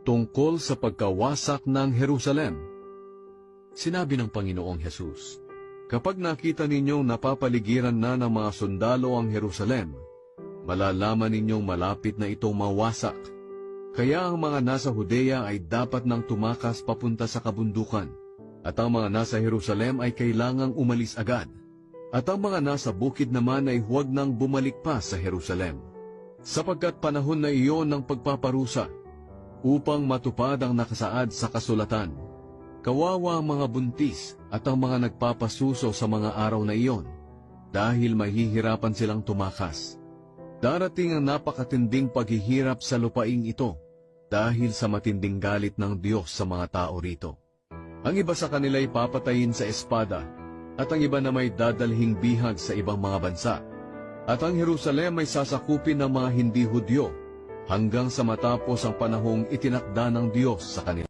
tungkol sa pagkawasak ng Jerusalem. Sinabi ng Panginoong Hesus, "Kapag nakita ninyong napapaligiran na ng mga sundalo ang Jerusalem, malalaman ninyong malapit na itong mawasak. Kaya ang mga nasa Judea ay dapat nang tumakas papunta sa kabundukan, at ang mga nasa Jerusalem ay kailangang umalis agad. At ang mga nasa bukid naman ay huwag nang bumalik pa sa Jerusalem, sapagkat panahon na iyon ng pagpaparusa, upang matupad ang nakasaad sa kasulatan. Kawawa ang mga buntis at ang mga nagpapasuso sa mga araw na iyon, dahil mahihirapan silang tumakas. Darating ang napakatinding paghihirap sa lupaing ito, dahil sa matinding galit ng Diyos sa mga tao rito. Ang iba sa kanila ay papatayin sa espada, at ang iba na may dadalhing bihag sa ibang mga bansa. At ang Jerusalem ay sasakupin ng mga hindi Hudyo, hanggang sa matapos ang panahong itinakda ng Diyos sa kanila."